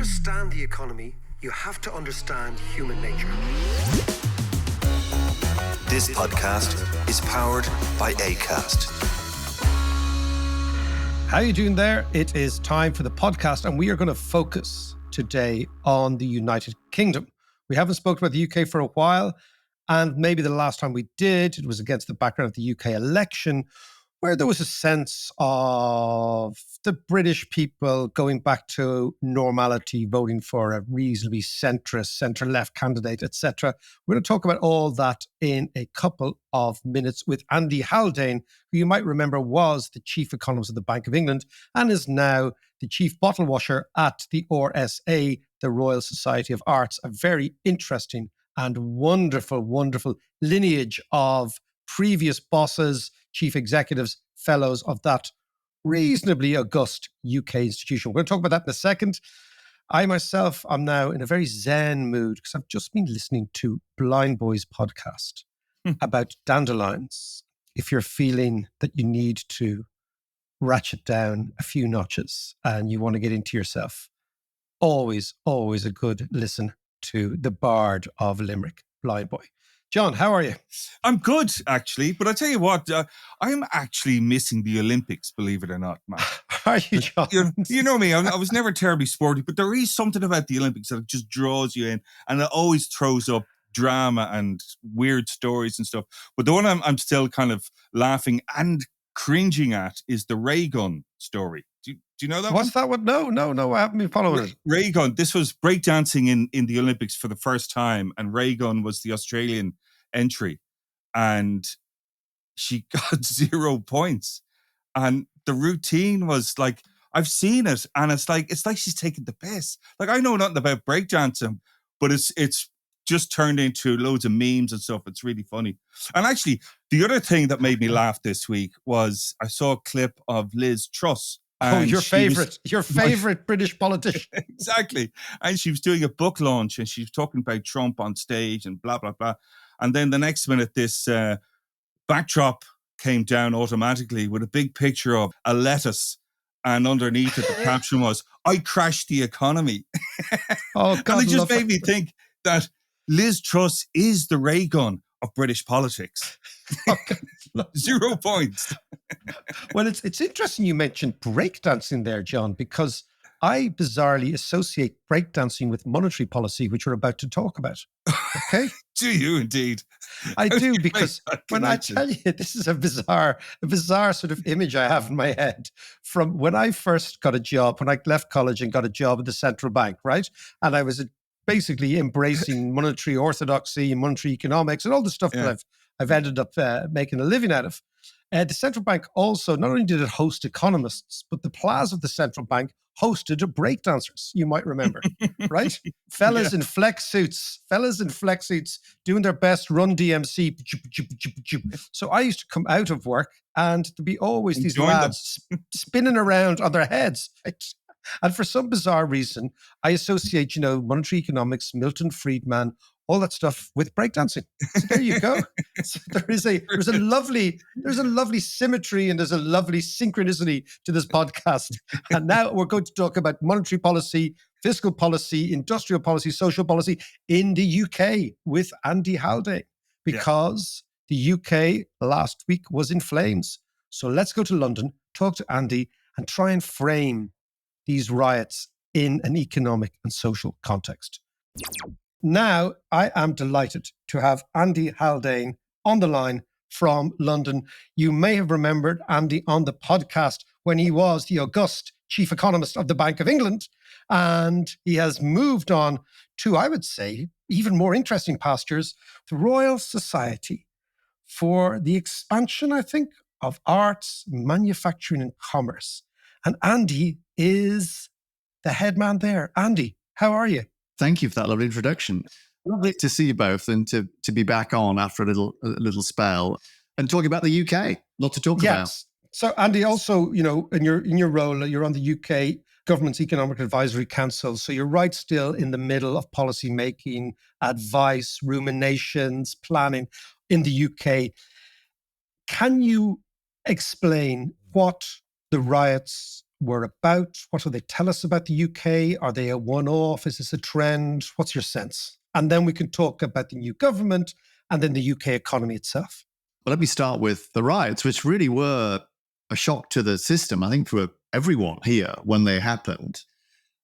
understand the economy, you have to understand human nature. This podcast is powered by Acast. How are you doing there? It is time for the podcast, and we are going to focus today on the United Kingdom. We haven't spoken about the UK for a while, and maybe the last time we did, it was against the background of the UK election, where there was a sense of the British people going back to normality, voting for a reasonably centrist, centre-left candidate, etc. We're going to talk about all that in a couple of minutes with Andy Haldane, who you might remember was the chief economist of the Bank of England and is now the chief bottle washer at the RSA, the Royal Society of Arts, a very interesting and wonderful, wonderful lineage of previous bosses, chief executives, fellows of that reasonably august UK institution. We're going to talk about that in a second. I myself am now in a very zen mood because I've just been listening to Blind Boy's podcast about dandelions. If you're feeling that you need to ratchet down a few notches and you want to get into yourself, always a good listen to the Bard of Limerick, Blind Boy. John, how are you? I'm good, actually. But I tell you what, I'm actually missing the Olympics, believe it or not, man. Are you, John? You know me, I was never terribly sporty, but there is something about the Olympics that just draws you in, and it always throws up drama and weird stories and stuff. But the one I'm still kind of laughing and cringing at is the ray gun story. Do you know that What's that one? No, I haven't been following it. Ray gun. This was breakdancing in the Olympics for the first time, and ray gun was the Australian entry, and she got 0 points. And the routine was like, I've seen it, and it's like she's taking the piss. Like, I know nothing about breakdancing, but it's just turned into loads of memes and stuff. It's really funny. And actually, the other thing that made me laugh this week was I saw a clip of Liz Truss. Oh, your favorite British politician. Exactly. And she was doing a book launch, and she was talking about Trump on stage and blah, blah, blah. And then the next minute, this backdrop came down automatically with a big picture of a lettuce. And underneath it, the caption was, "I crashed the economy." Oh, God. And it just made me think that Liz Truss is the ray gun of British politics. 0 points. Well, it's interesting you mentioned breakdancing there, John, because I bizarrely associate breakdancing with monetary policy, which we're about to talk about. Okay? Do you indeed? I do, because when I tell you, this is a bizarre sort of image I have in my head from when I first got a job, when I left college and got a job at the central bank, right? And I was basically embracing monetary orthodoxy and monetary economics and all the stuff that I've ended up making a living out of. The central bank also, not only did it host economists, but the plaza of the central bank hosted breakdancers, you might remember, right? Fellas in flex suits doing their best Run DMC. So I used to come out of work and to be always these lads spinning around on their heads. Right? And for some bizarre reason, I associate, monetary economics, Milton Friedman, all that stuff with breakdancing. So there you go. So there's a lovely symmetry and there's a lovely synchronicity to this podcast. And now we're going to talk about monetary policy, fiscal policy, industrial policy, social policy in the UK with Andy Haldane, because the UK last week was in flames. So let's go to London, talk to Andy, and try and frame these riots in an economic and social context. Now, I am delighted to have Andy Haldane on the line from London. You may have remembered Andy on the podcast when he was the august chief economist of the Bank of England, and he has moved on to, I would say, even more interesting pastures, the Royal Society for the expansion, I think, of arts, manufacturing and commerce. And Andy is the head man there. Andy, how are you? Thank you for that lovely introduction. Lovely to see you both and to be back on after a little spell and talking about the UK. Lot to talk about. So Andy, also, in your role, you're on the UK Government's Economic Advisory Council. So you're right still in the middle of policy making, advice, ruminations, planning in the UK. Can you explain what the riots were about? What do they tell us about the UK? Are they a one-off? Is this a trend? What's your sense? And then we can talk about the new government and then the UK economy itself. Well, let me start with the riots, which really were a shock to the system, I think, for everyone here when they happened.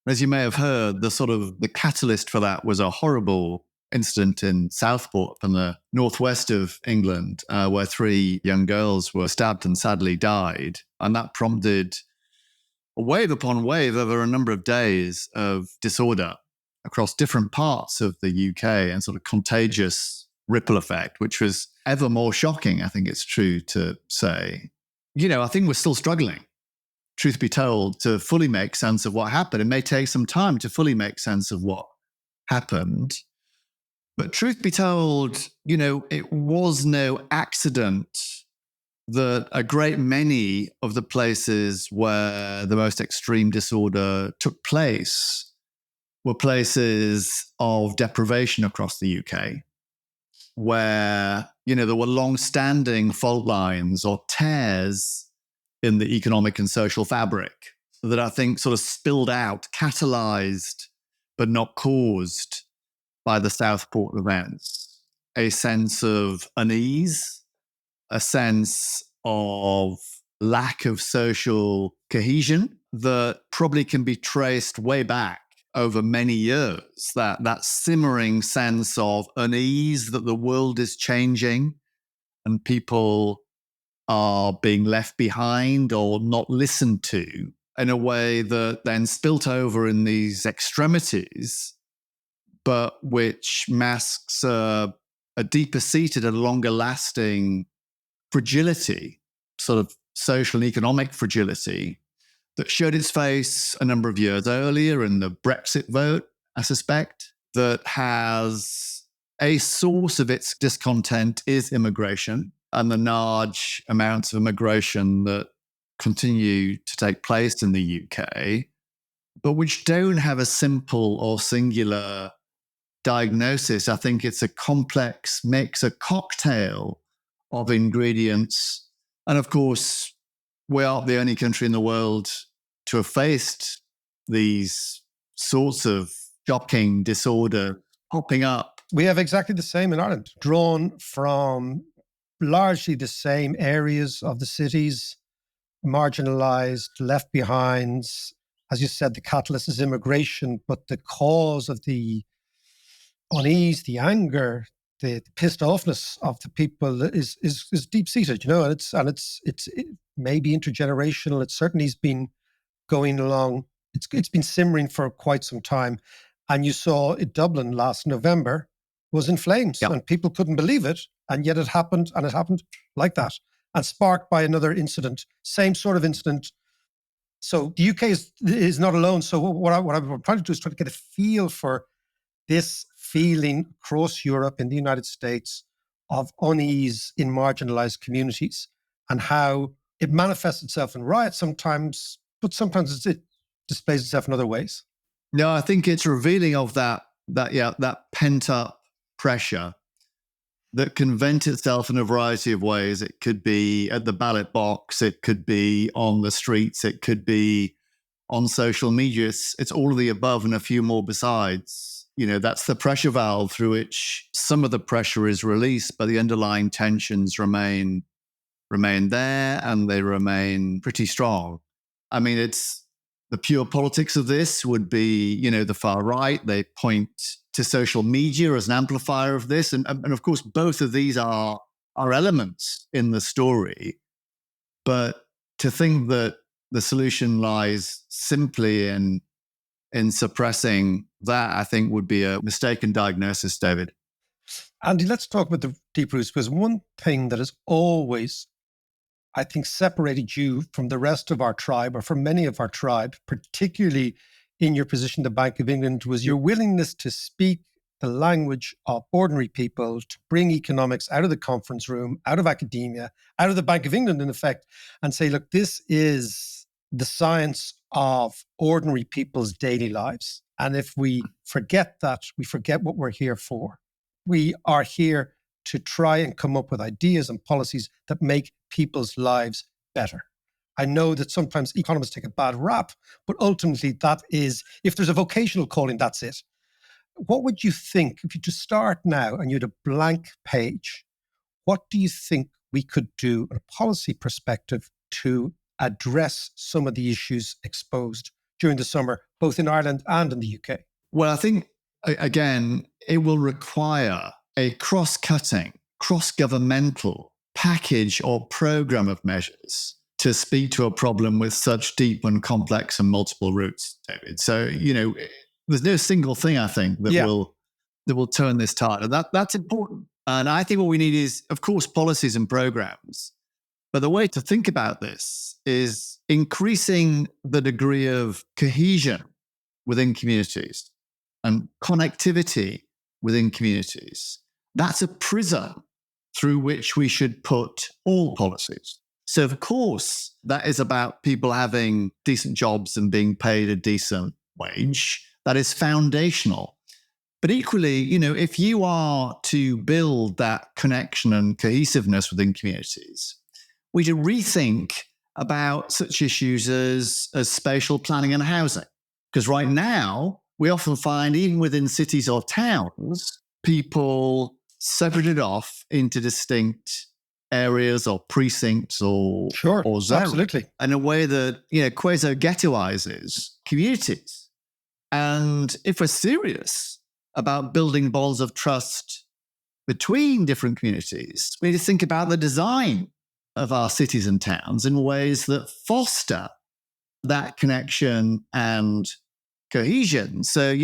As you may have heard, the catalyst for that was a horrible incident in Southport in the northwest of England, where 3 young girls were stabbed and sadly died. And that prompted a wave upon wave over a number of days of disorder across different parts of the UK, and sort of contagious ripple effect, which was ever more shocking, I think it's true to say. I think we're still struggling, truth be told, to fully make sense of what happened. It may take some time to fully make sense of what happened. But truth be told, it was no accident that a great many of the places where the most extreme disorder took place were places of deprivation across the UK, where, there were long-standing fault lines or tears in the economic and social fabric that I think sort of spilled out, catalyzed, but not caused by the Southport events. A sense of unease, a sense of lack of social cohesion that probably can be traced way back over many years, that simmering sense of unease that the world is changing and people are being left behind or not listened to in a way that then spilt over in these extremities, but which masks a deeper seated and longer lasting fragility, sort of social and economic fragility, that showed its face a number of years earlier in the Brexit vote, I suspect, that has a source of its discontent is immigration and the large amounts of immigration that continue to take place in the UK, but which don't have a simple or singular diagnosis. I think it's a complex mix, a cocktail of ingredients. And of course, we aren't the only country in the world to have faced these sorts of shocking disorder popping up. We have exactly the same in Ireland, drawn from largely the same areas of the cities, marginalized, left behind. As you said, the catalyst is immigration, but the cause of the unease, the anger, the pissed offness of the people is deep seated, and it may be intergenerational. It certainly has been going along. It's been simmering for quite some time, and you saw it. Dublin last November was in flames, and people couldn't believe it, and yet it happened, and it happened like that, and sparked by another incident, same sort of incident. So the UK is not alone. So what I'm trying to do is try to get a feel for this feeling across Europe, in the United States, of unease in marginalized communities, and how it manifests itself in riots sometimes, but sometimes it displays itself in other ways. No, I think it's revealing of that pent up pressure that can vent itself in a variety of ways. It could be at the ballot box, it could be on the streets, it could be on social media. It's all of the above and a few more besides. That's the pressure valve through which some of the pressure is released, but the underlying tensions remain there, and they remain pretty strong. I mean, it's the pure politics of this would be, the far right. They point to social media as an amplifier of this. And of course, both of these are elements in the story. But to think that the solution lies simply in suppressing that, I think, would be a mistaken diagnosis, David. Andy, let's talk about the deep roots, because one thing that has always, I think, separated you from the rest of our tribe, or from many of our tribe, particularly in your position at the Bank of England, was your willingness to speak the language of ordinary people, to bring economics out of the conference room, out of academia, out of the Bank of England, in effect, and say, look, this is the science of ordinary people's daily lives. And if we forget that, we forget what we're here for. We are here to try and come up with ideas and policies that make people's lives better. I know that sometimes economists take a bad rap, but ultimately that is, if there's a vocational calling, that's it. What would you think, if you to start now and you had a blank page, what do you think we could do from a policy perspective to address some of the issues exposed during the summer, both in Ireland and in the UK? Well, I think, again, it will require a cross-cutting, cross-governmental package or program of measures to speak to a problem with such deep and complex and multiple roots, David. So, there's no single thing, I think, that will turn this tide. And that's important. And I think what we need is, of course, policies and programs. But the way to think about this is increasing the degree of cohesion within communities and connectivity within communities. That's a prism through which we should put all policies. So, of course, that is about people having decent jobs and being paid a decent wage. That is foundational. But equally, if you are to build that connection and cohesiveness within communities, we should rethink about such issues as spatial planning and housing. Because right now, we often find, even within cities or towns, people separated off into distinct areas or precincts or zones. Absolutely. In a way that, quasi-ghettoizes communities. And if we're serious about building bonds of trust between different communities, we need to think about the design of our cities and towns in ways that foster that connection and cohesion. So,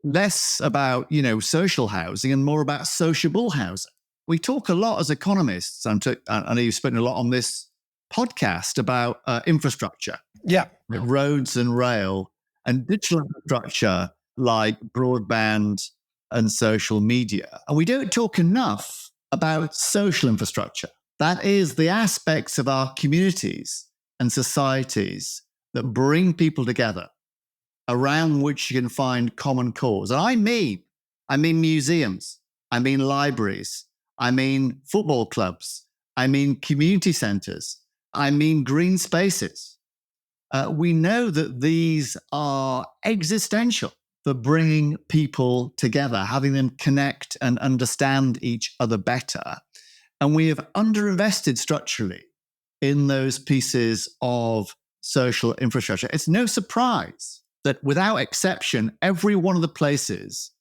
less about, social housing and more about sociable housing. We talk a lot as economists, I know you've spoken a lot on this podcast about infrastructure. Yeah. Roads and rail and digital infrastructure like broadband and social media. And we don't talk enough about social infrastructure. That is the aspects of our communities and societies that bring people together, around which you can find common cause. And I mean museums, I mean libraries, I mean football clubs, I mean community centres, I mean green spaces. We know that these are existential for bringing people together, having them connect and understand each other better. And we have underinvested structurally in those pieces of social infrastructure. It's no surprise that without exception, every one of the places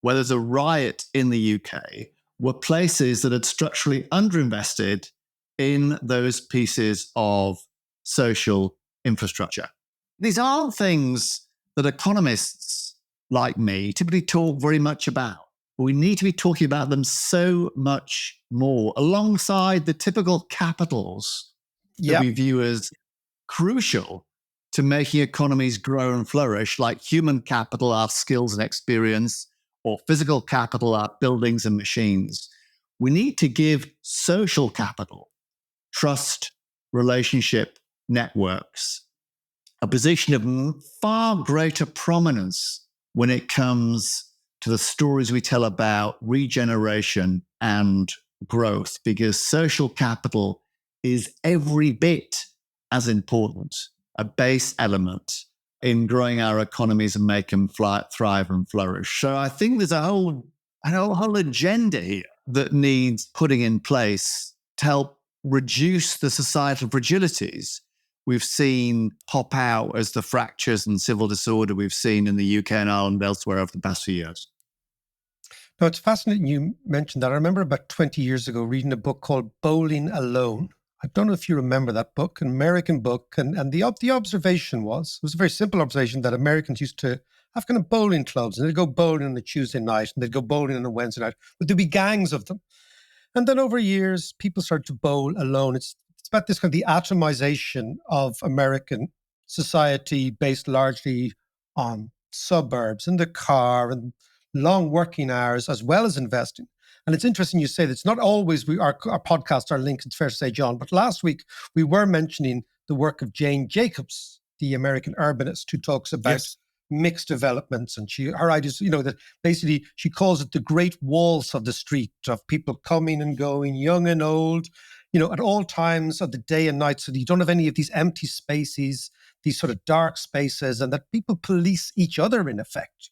where there's a riot in the UK were places that had structurally underinvested in those pieces of social infrastructure. These aren't things that economists like me typically talk very much about. But we need to be talking about them so much more alongside the typical capitals that we view as crucial to making economies grow and flourish, like human capital, our skills and experience, or physical capital, our buildings and machines. We need to give social capital, trust, relationship networks, a position of far greater prominence when it comes to the stories we tell about regeneration and growth, because social capital is every bit as important, a base element in growing our economies and make them thrive and flourish. So I think there's a whole agenda here that needs putting in place to help reduce the societal fragilities we've seen pop out as the fractures and civil disorder we've seen in the UK and Ireland and elsewhere over the past few years. No, it's fascinating you mentioned that. I remember about 20 years ago reading a book called Bowling Alone. I don't know if you remember that book, an American book. And the observation was, it was a very simple observation, that Americans used to have kind of bowling clubs, and they'd go bowling on a Tuesday night and they'd go bowling on a Wednesday night, but there'd be gangs of them. And then over years, people started to bowl alone. It's about this kind of the atomization of American society based largely on suburbs and the car and long working hours, as well as investing. And it's interesting you say that it's not always our podcasts are linked, it's fair to say, John, but last week we were mentioning the work of Jane Jacobs, the American urbanist who talks about mixed developments. And her ideas, that basically she calls it the great waltz of the street, of people coming and going, young and old, at all times of the day and night, so that you don't have any of these empty spaces, these sort of dark spaces, and that people police each other in effect.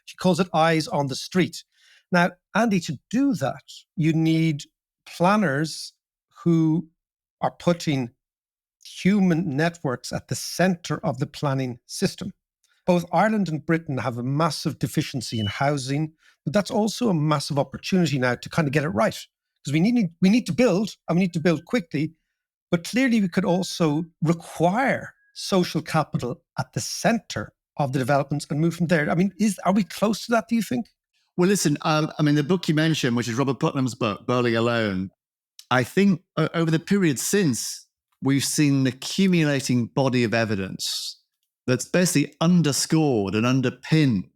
She calls it eyes on the street. Now, Andy, to do that, you need planners who are putting human networks at the center of the planning system. Both Ireland and Britain have a massive deficiency in housing, but that's also a massive opportunity now to kind of get it right. Because we need to build, and we need to build quickly, but clearly we could also require social capital at the center of the developments and move from there. I mean, are we close to that, do you think? Well, listen, the book you mentioned, which is Robert Putnam's book, Bowling Alone, I think over the period since, we've seen an accumulating body of evidence that's basically underscored and underpinned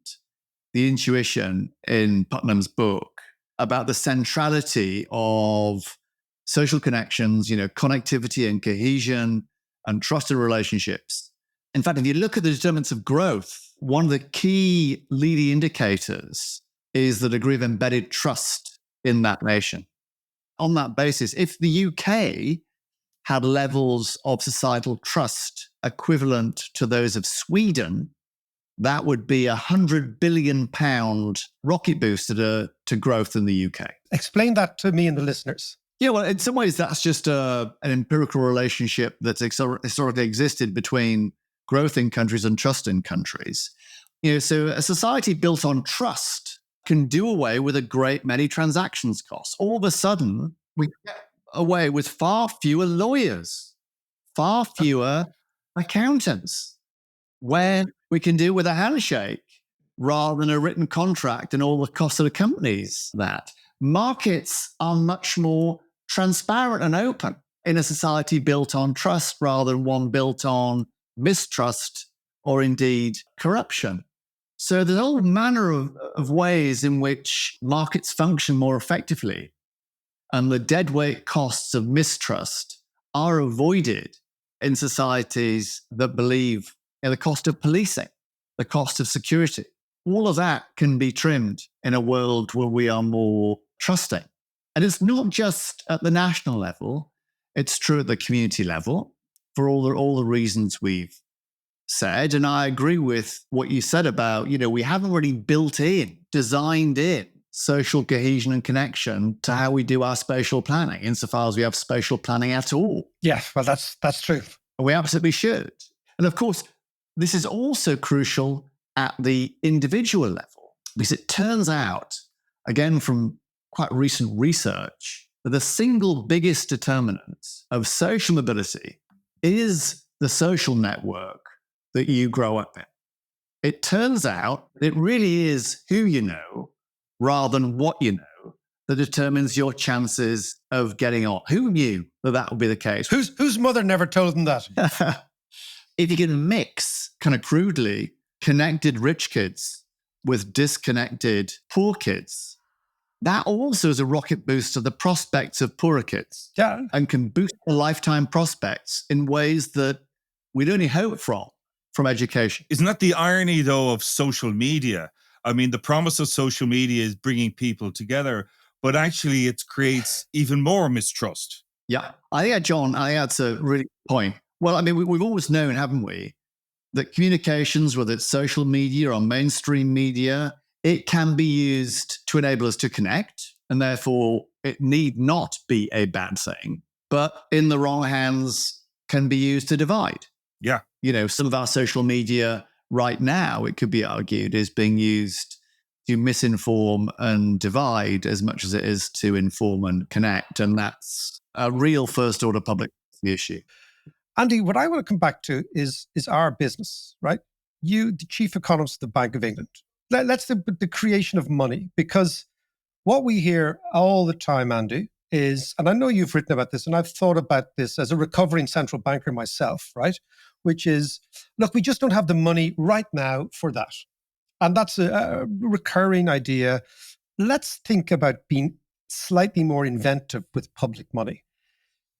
the intuition in Putnam's book about the centrality of social connections, connectivity and cohesion and trusted relationships. In fact, if you look at the determinants of growth, one of the key leading indicators is the degree of embedded trust in that nation. On that basis, if the UK had levels of societal trust equivalent to those of Sweden, that would be £100 billion rocket booster to growth in the UK. Explain that to me and the listeners. Yeah, well, in some ways, that's just an empirical relationship that's historically existed between growth in countries and trust in countries. So a society built on trust can do away with a great many transactions costs. All of a sudden, we get away with far fewer lawyers, far fewer accountants, where we can do with a handshake rather than a written contract and all the costs that accompanies that. Markets are much more transparent and open in a society built on trust rather than one built on mistrust or indeed corruption. So there's a whole manner of ways in which markets function more effectively, and the deadweight costs of mistrust are avoided in societies that believe in the cost of policing, the cost of security. All of that can be trimmed in a world where we are more trusting. And it's not just at the national level, it's true at the community level for all the reasons we've said. And I agree with what you said about, we haven't really designed in social cohesion and connection to how we do our spatial planning, insofar as we have spatial planning at all. Yeah, well, that's true. We absolutely should. And of course, this is also crucial at the individual level, because it turns out, again, from quite recent research, that the single biggest determinant of social mobility is the social network that you grow up in. It turns out it really is who you know rather than what you know that determines your chances of getting on. Who knew that would be the case? Whose mother never told them that? If you can mix, kind of crudely, connected rich kids with disconnected poor kids, that also is a rocket boost to the prospects of poorer kids. Yeah. And can boost the lifetime prospects in ways that we'd only hope from education. Isn't that the irony, though, of social media? I mean, the promise of social media is bringing people together, but actually it creates even more mistrust. Yeah. I think that's a really good point. Well, I mean, we've always known, haven't we, that communications, whether it's social media or mainstream media, it can be used to enable us to connect, and therefore it need not be a bad thing, but in the wrong hands can be used to divide. Yeah. Some of our social media right now, it could be argued, is being used to misinform and divide as much as it is to inform and connect. And that's a real first order public issue. Andy, what I want to come back to is our business, right? You, the chief economist of the Bank of England. Let's the creation of money, because what we hear all the time, Andy, is, and I know you've written about this, and I've thought about this as a recovering central banker myself, right? Which is, look, we just don't have the money right now for that. And that's a recurring idea. Let's think about being slightly more inventive with public money.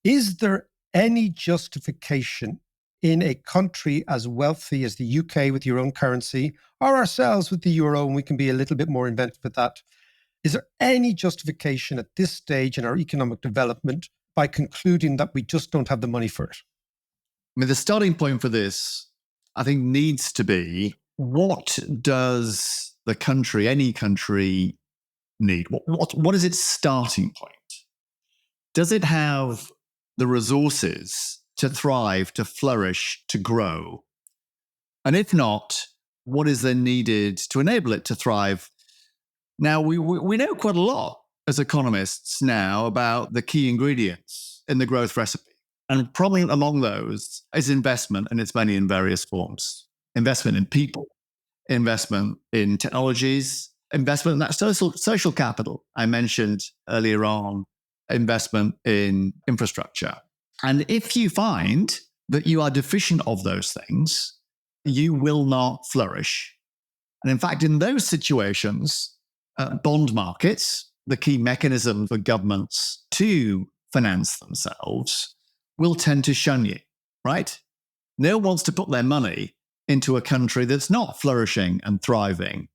Is there any justification in a country as wealthy as the UK with your own currency, or ourselves with the euro, and we can be a little bit more inventive with that? Is there any justification at this stage in our economic development by concluding that we just don't have the money for it. I mean, the starting point for this, I think, needs to be, what does the country, any country, need? What is its starting point? Does it have the resources to thrive, to flourish, to grow? And if not, what is then needed to enable it to thrive? Now, we know quite a lot as economists now about the key ingredients in the growth recipe. And probably among those is investment, and it's many in various forms. Investment in people, investment in technologies, investment in that social capital I mentioned earlier on, investment in infrastructure. And if you find that you are deficient of those things, you will not flourish. And in fact, in those situations, bond markets, the key mechanism for governments to finance themselves, will tend to shun you, right? No one wants to put their money into a country that's not flourishing and thriving.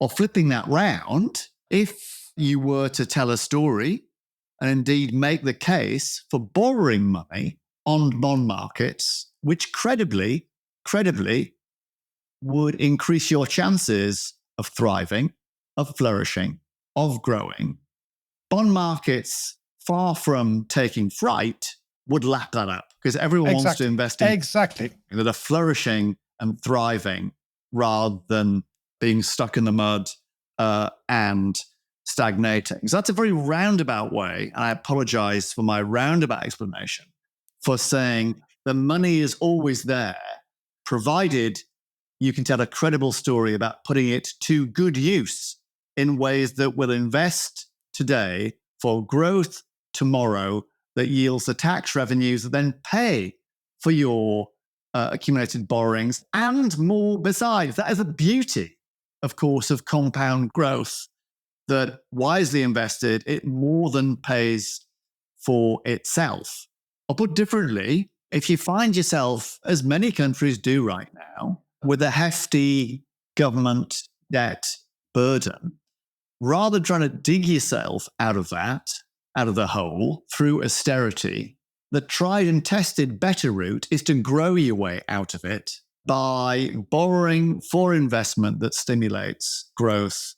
Or flipping that round, if you were to tell a story and indeed make the case for borrowing money on bond markets, which credibly would increase your chances of thriving, of flourishing, of growing, bond markets, far from taking fright, would lap that up, because everyone wants to invest in that are flourishing and thriving rather than being stuck in the mud and stagnating. So that's a very roundabout way, and I apologize for my roundabout explanation for saying the money is always there, provided you can tell a credible story about putting it to good use in ways that will invest today for growth tomorrow, that yields the tax revenues that then pay for your accumulated borrowings and more besides. That is the beauty, of course, of compound growth, that wisely invested, it more than pays for itself. Or put differently, if you find yourself, as many countries do right now, with a hefty government debt burden, rather than trying to dig yourself out of the hole through austerity, the tried and tested better route is to grow your way out of it by borrowing for investment that stimulates growth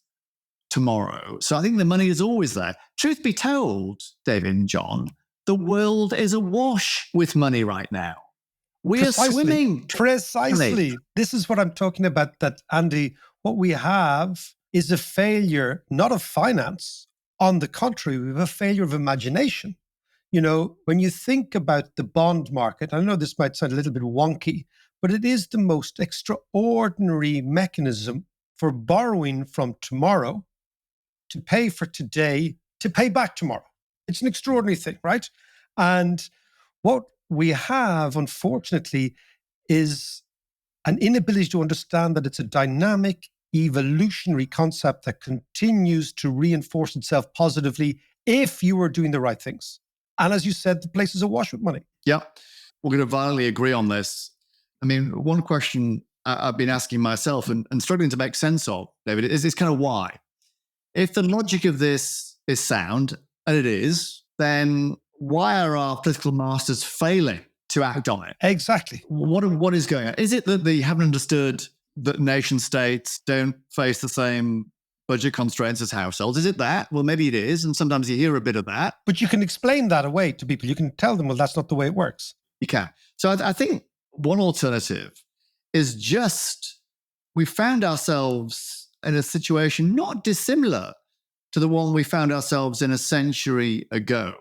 tomorrow. So I think the money is always there. Truth be told, David and John, the world is awash with money right now. We are swimming. Precisely. This is what I'm talking about, that, Andy, what we have is a failure, not of finance. On the contrary, we have a failure of imagination. You know, when you think about the bond market, I know this might sound a little bit wonky, but it is the most extraordinary mechanism for borrowing from tomorrow to pay for today, to pay back tomorrow. It's an extraordinary thing, right? And what we have, unfortunately, is an inability to understand that it's a dynamic, evolutionary concept that continues to reinforce itself positively if you are doing the right things. And as you said, the place is awash with money. Yeah, we're going to violently agree on this. I mean, one question I've been asking myself and struggling to make sense of, David, is this kind of why. If the logic of this is sound, and it is, then why are our political masters failing to act on it? Exactly. What is going on? Is it that they haven't understood that nation states don't face the same budget constraints as households? Is it that? Well, maybe it is. And sometimes you hear a bit of that. But you can explain that away to people. You can tell them, well, that's not the way it works. You can. So I think one alternative is just we found ourselves in a situation not dissimilar to the one we found ourselves in a century ago,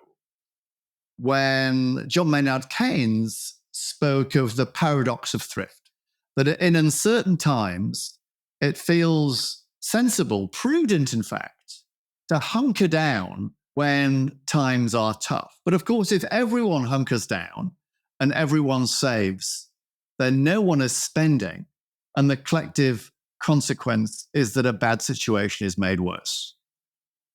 when John Maynard Keynes spoke of the paradox of thrift, that in uncertain times, it feels sensible, prudent, in fact, to hunker down when times are tough. But of course, if everyone hunkers down and everyone saves, then no one is spending. And the collective consequence is that a bad situation is made worse.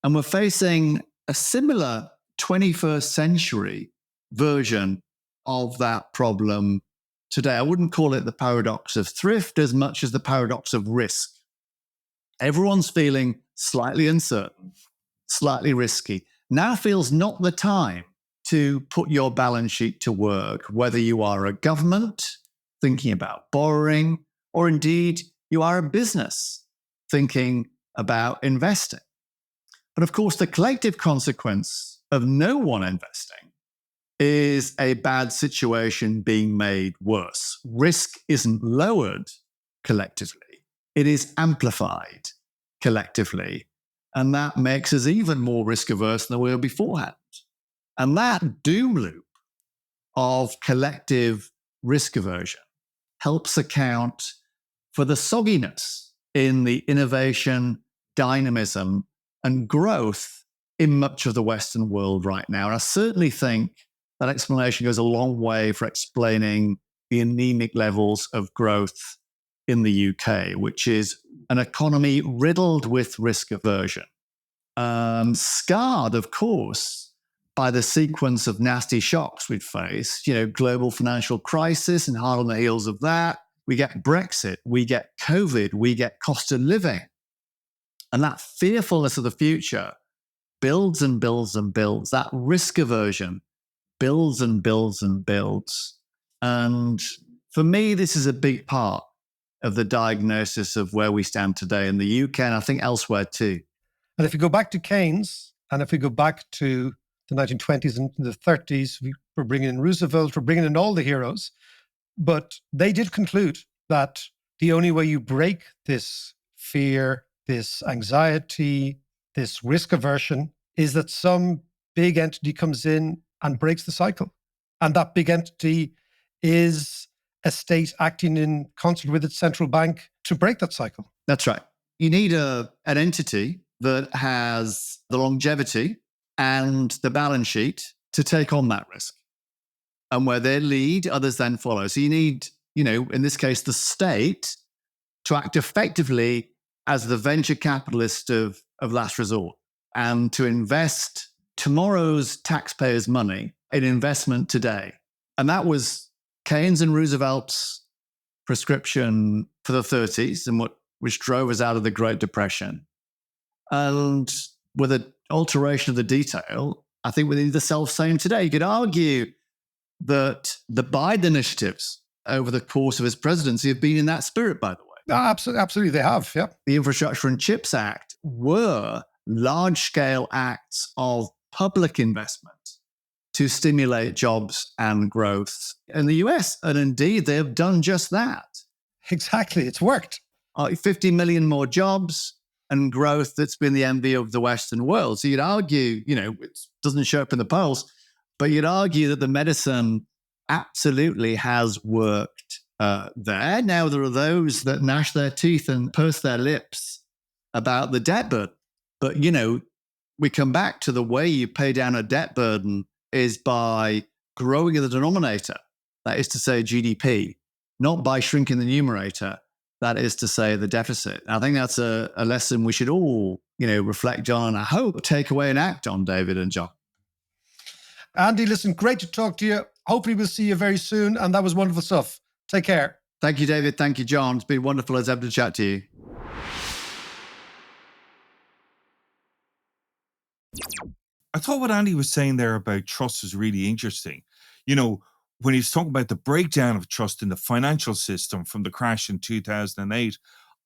And we're facing a similar 21st century version of that problem today. I wouldn't call it the paradox of thrift as much as the paradox of risk. Everyone's feeling slightly uncertain, slightly risky. Now feels not the time to put your balance sheet to work, whether you are a government thinking about borrowing, or indeed you are a business thinking about investing. But of course, the collective consequence of no one investing is a bad situation being made worse. Risk isn't lowered collectively, it is amplified collectively. And that makes us even more risk averse than we were beforehand. And that doom loop of collective risk aversion helps account for the sogginess in the innovation, dynamism, and growth in much of the Western world right now. And I certainly think that explanation goes a long way for explaining the anemic levels of growth in the UK, which is an economy riddled with risk aversion. Scarred, of course, by the sequence of nasty shocks we've faced, global financial crisis, and hard on the heels of that, we get Brexit, we get COVID, we get cost of living. And that fearfulness of the future builds and builds and builds. That risk aversion builds and builds and builds. And for me, this is a big part of the diagnosis of where we stand today in the UK, and I think elsewhere too. And if we go back to Keynes, and if we go back to the 1920s and the 30s, we're bringing in Roosevelt, we're bringing in all the heroes. But they did conclude that the only way you break this fear, this anxiety, this risk aversion is that some big entity comes in and breaks the cycle. And that big entity is a state acting in concert with its central bank to break that cycle. That's right. You need an entity that has the longevity and the balance sheet to take on that risk. And where they lead, others then follow. So you need, in this case, the state to act effectively as the venture capitalist of last resort and to invest tomorrow's taxpayers' money in investment today. And that was Keynes and Roosevelt's prescription for the 30s and which drove us out of the Great Depression. And with an alteration of the detail, I think we need the self-same today. You could argue that the Biden initiatives over the course of his presidency have been in that spirit, by the way. Absolutely, they have, yeah. The Infrastructure and Chips Act were large-scale acts of public investment to stimulate jobs and growth in the US. And indeed, they have done just that. Exactly, it's worked. 50 million more jobs and growth that's been the envy of the Western world. So you'd argue, it doesn't show up in the polls, but you'd argue that the medicine absolutely has worked there. Now, there are those that gnash their teeth and purse their lips about the debt burden. But, we come back to the way you pay down a debt burden is by growing the denominator, that is to say GDP, not by shrinking the numerator, that is to say the deficit. I think that's a lesson we should all, reflect on and I hope take away and act on, David and John. Andy, listen, great to talk to you. Hopefully we'll see you very soon. And that was wonderful stuff. Take care. Thank you, David. Thank you, John. It's been wonderful as ever to chat to you. I thought what Andy was saying there about trust was really interesting. When he was talking about the breakdown of trust in the financial system from the crash in 2008,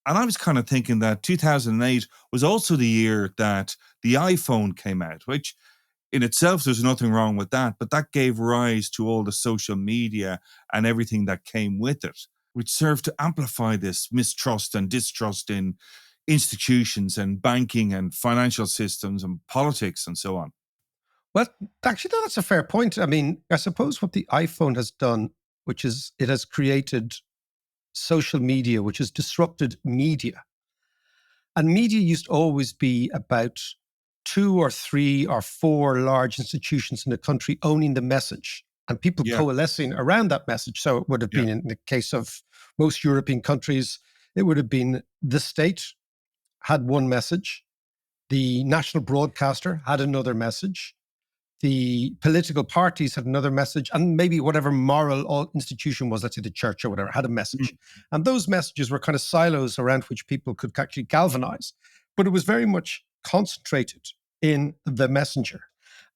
and I was kind of thinking that 2008 was also the year that the iPhone came out, which in itself, there's nothing wrong with that, but that gave rise to all the social media and everything that came with it, which served to amplify this mistrust and distrust in institutions and banking and financial systems and politics and so on. Well, actually, that's a fair point. I mean, I suppose what the iPhone has done, which is it has created social media, which has disrupted media. And media used to always be about 2 or 3 or 4 large institutions in a country owning the message and people coalescing around that message. So it would have been, in the case of most European countries, it would have been the state had one message, the national broadcaster had another message, the political parties had another message, and maybe whatever moral institution was, let's say the church or whatever, had a message. And those messages were kind of silos around which people could actually galvanize. But it was very much concentrated in the messenger.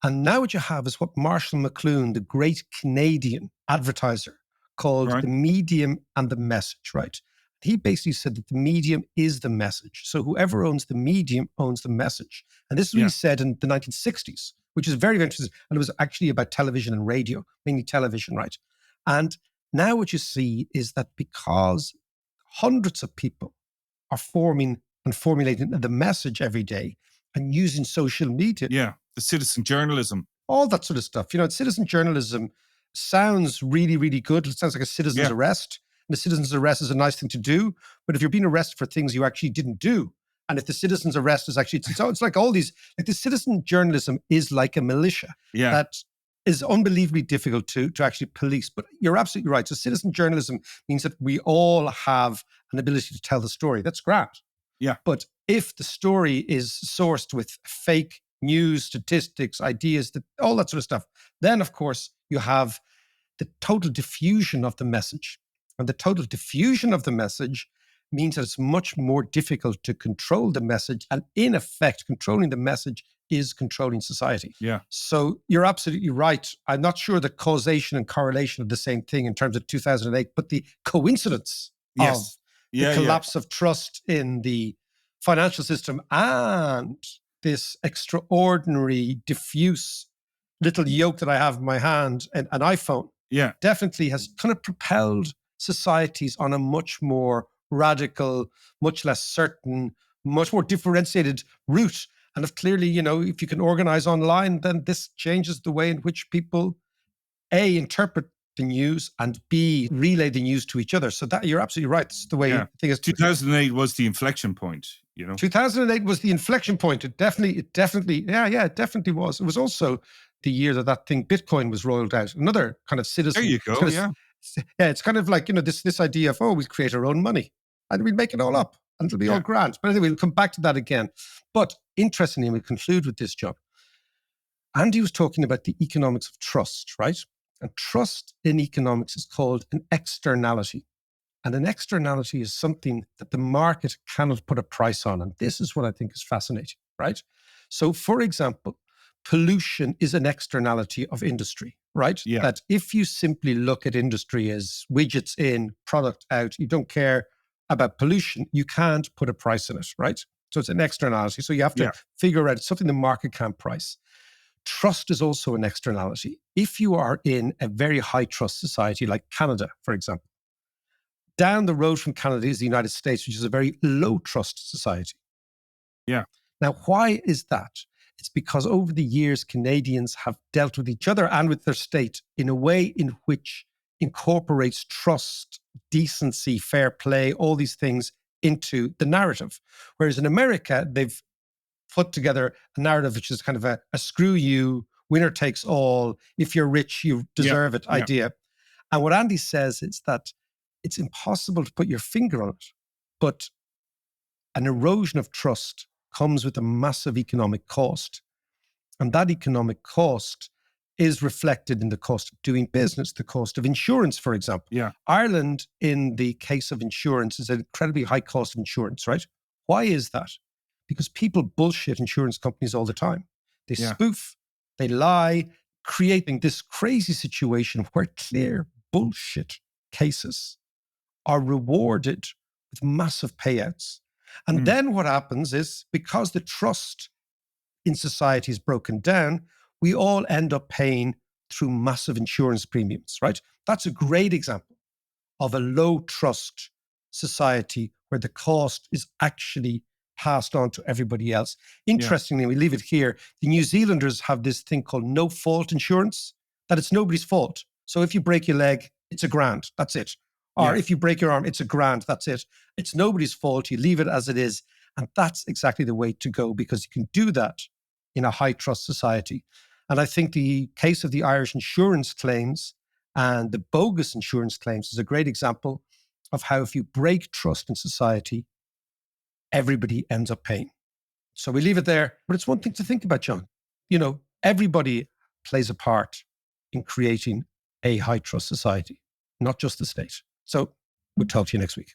And now what you have is what Marshall McLuhan, the great Canadian advertiser, called Right. the medium and the message, right? He basically said that the medium is the message. So whoever owns the medium owns the message. And this is what Yeah. he said in the 1960s, which is very, very interesting. And it was actually about television and radio, mainly television, right? And now what you see is that because hundreds of people are forming and formulating the message every day and using social media, Yeah. The citizen journalism. all that sort of stuff. Citizen journalism sounds really, really good. It sounds like a citizen's Yeah. arrest. And a citizen's arrest is a nice thing to do. But if you're being arrested for things you actually didn't do, and if the citizen's arrest is actually, it's like all these, like the citizen journalism is like a militia Yeah. that is unbelievably difficult to actually police. But you're absolutely right. So citizen journalism means that we all have an ability to tell the story. That's great. Yeah. But if the story is sourced with fake news, statistics, ideas, all that sort of stuff, then of course you have the total diffusion of the message. And the total diffusion of the message means that it's much more difficult to control the message. And in effect, controlling the message is controlling society. Yeah. So you're absolutely right. I'm not sure the causation and correlation are the same thing in terms of 2008, but the coincidence Yes. of Yeah. the collapse of trust in the financial system and this extraordinary, diffuse little yoke that I have in my hand, an iPhone, Yeah. definitely has kind of propelled societies on a much more radical, much less certain, much more differentiated route. And if clearly, if you can organize online, then this changes the way in which people, A, interpret the news, and B, relay the news to each other. So that you're absolutely right. It's the way Yeah. thing is. 2008 was the inflection point, 2008 was the inflection point. It definitely was. It was also the year that thing Bitcoin was rolled out. Another kind of citizen. There you go. It's kind of- Yeah. Yeah, it's kind of like, this idea of, we'll create our own money and we'll make it all up and it'll be all Yeah. grand. But anyway, we'll come back to that again. But interestingly, we'll conclude with this, John. Andy was talking about the economics of trust, right? And trust in economics is called an externality. And an externality is something that the market cannot put a price on. And this is what I think is fascinating, right? So, for example, pollution is an externality of industry, right? Yeah. That if you simply look at industry as widgets in, product out, you don't care about pollution, you can't put a price on it, right? So it's an externality. So you have to Yeah. figure out something the market can't price. Trust is also an externality. If you are in a very high trust society like Canada, for example, down the road from Canada is the United States, which is a very low trust society. Yeah. Now, why is that? It's because over the years, Canadians have dealt with each other and with their state in a way in which incorporates trust, decency, fair play, all these things into the narrative. Whereas in America, they've put together a narrative which is kind of a screw you, winner takes all, if you're rich, you deserve it idea. And what Andy says is that it's impossible to put your finger on it, but an erosion of trust comes with a massive economic cost. And that economic cost is reflected in the cost of doing business, the cost of insurance, for example. Yeah. Ireland, in the case of insurance, is an incredibly high cost of insurance, right? Why is that? Because people bullshit insurance companies all the time. They Yeah. spoof, they lie, creating this crazy situation where clear bullshit cases are rewarded with massive payouts. And then what happens is, because the trust in society is broken down, we all end up paying through massive insurance premiums, right? That's a great example of a low trust society where the cost is actually passed on to everybody else. Interestingly, we leave it here. The New Zealanders have this thing called no fault insurance, that it's nobody's fault. So if you break your leg, it's $1,000. That's it. Or Yeah. if you break your arm, it's $1,000. That's it. It's nobody's fault. You leave it as it is. And that's exactly the way to go, because you can do that in a high trust society. And I think the case of the Irish insurance claims and the bogus insurance claims is a great example of how if you break trust in society, everybody ends up paying. So we leave it there. But it's one thing to think about, John. Everybody plays a part in creating a high trust society, not just the state. So we'll talk to you next week.